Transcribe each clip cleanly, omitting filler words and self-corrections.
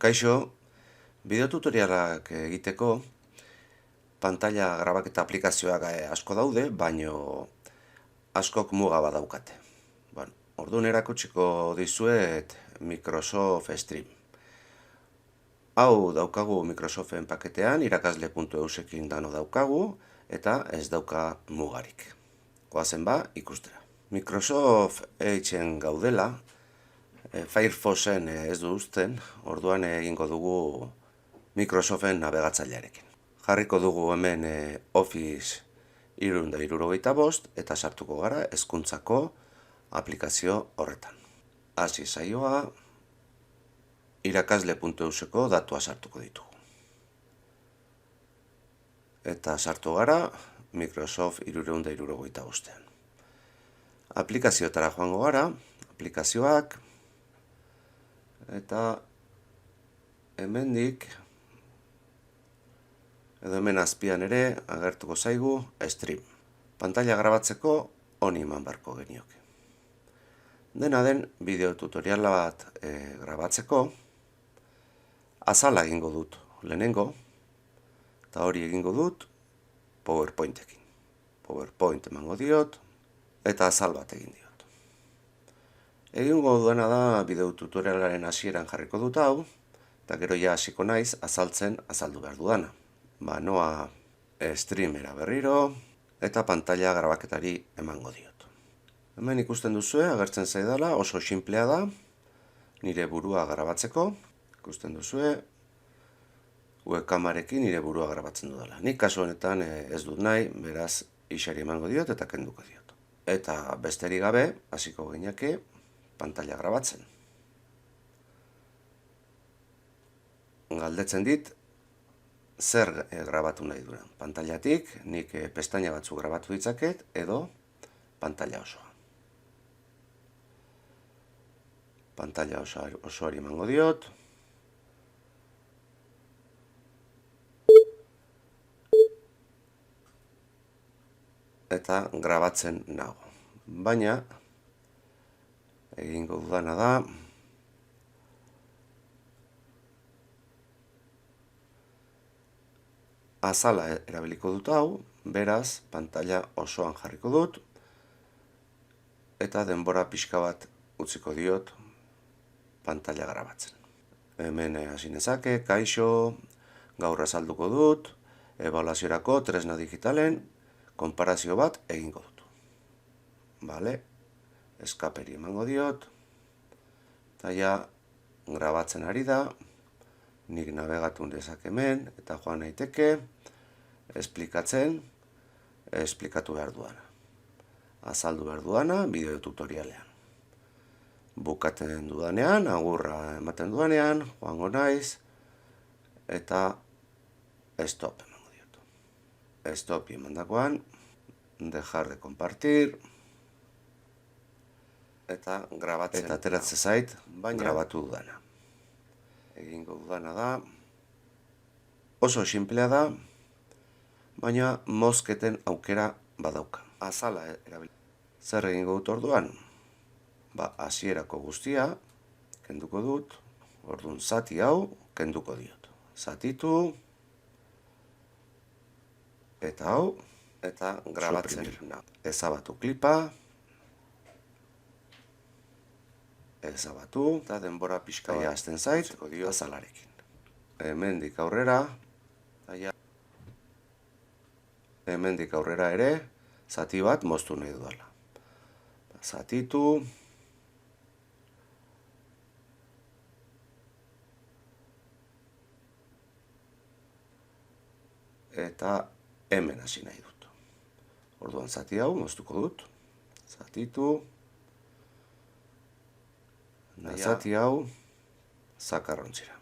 Kaixo, bideotutorialak egiteko pantalla grabaketa aplikazioak asko daude, baino askok muga badaukate. Orduan erakutsiko dizuet Microsoft Stream. Hau daukagu Microsoften paketean, irakasle.eusekin dano daukagu, eta ez dauka mugarik. Goazen ba, ikustera. Microsoft Edgen gaudela, Firefoxen ez du uzten, orduan egingo dugu Microsoften navegatzailearekin. Jarriko dugu hemen Office 365 eta sartuko gara hezkuntzako aplikazio horretan. Hasi saioa, irakasle.euseko datua sartuko ditugu. Eta sartu gara Microsoft 365ean. Aplikazioetara joango gara, aplikazioak, eta hemendik, edo hemen azpian ere agertuko zaigu Stream. Pantalla grabatzeko honi eman beharko genioke. Dena den, bideo tutoriala bat grabatzeko, azala egingo dut lehenengo, eta hori egingo dut PowerPointekin. PowerPoint emango diot, eta azal bat egin diot. Egingo duena da bideo tutorialaren hasieran jarriko dut hau, eta gero ja hasiko naiz azaltzen azaldu behar dudana. Noa streamera berriro, eta pantalla grabaketari emango diot. Hemen ikusten duzue, agertzen zaidala, oso sinplea da, nire burua grabatzeko. Ikusten duzue, webkamarekin nire burua grabatzen dudala. Nik kasu honetan ez dut nahi, beraz isari emango diot eta kenduko diot. Eta besterik gabe, hasiko gineke, pantalla grabatzen. Galdetzen dit, zer grabatu nahi duran. Pantallatik, nik pestaina batzuk grabatu ditzaket, edo pantalla osoa. Pantalla osoari emango diot. Eta grabatzen nago. Baina, egingo dudana da, azala erabiliko dut hau, beraz, pantalla osoan jarriko dut, eta denbora pixka bat utziko diot pantalla grabatzen. Hemen hasi nezake, kaixo, gaur azalduko dut, ebaluaziorako tresna digitalen, konparazio bat egingo dut. Bale, eskaperi emango diot, eta ja grabatzen ari da, nik nabegatu dezake hemen, eta joan naiteke, esplikatu behar duana. Azaldu behar duana, bideo tutorialean. Bukaten dudanean, agurra ematen dudanean, joango naiz, eta stop emango diot. Stop emandakoan, dejar de compartir, eta grabatzen. Eta ateratzen zait, baina grabatu dudana. Egingo dudana da, oso sinplea da, baina mozketen aukera badauka. Azala erabiltzen. Zer egingo dut orduan? Hasierako guztia, kenduko dut, orduan zati hau, kenduko diot. Zatitu, eta hau, eta grabatzen. Ezabatu klipa, ezabatu, eta denbora pixka bat hasten zait, azalarekin. Hemendik aurrera ere, zati bat moztu nahi dudala. Zatitu, eta hemen hasi nahi dut. Orduan zati hau moztuko dut. Zatitu, zati hau zakarrontzira.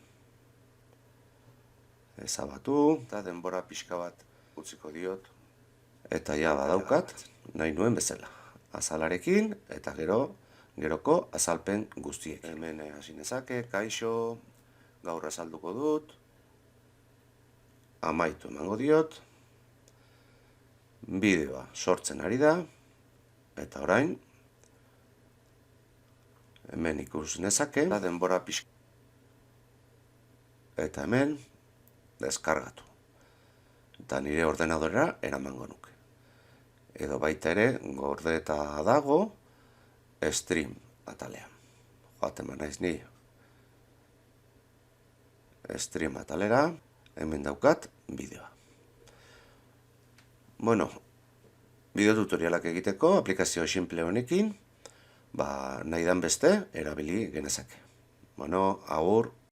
Ezabatu, eta denbora pixka bat utziko diot. Eta ja badaukat, nahi nuen bezala. Azalarekin, eta geroko azalpen guztiek. Hemen hasi nezake, kaixo, gaur azalduko dut, amaitu emango diot, bideoa sortzen ari da, eta orain, hemen ikus nezake, denbora pixka. eta hemen deskargatu. Eta nire ordenadorera eramango nuke. Edo baita ere, gordeta dago, stream atalean. Joaten naiz ni stream atalera, hemen daukat bideoa. Bueno, bideo tutorialak egiteko aplikazio simple honekin, nahi dan beste erabili genezake. Bueno, agur.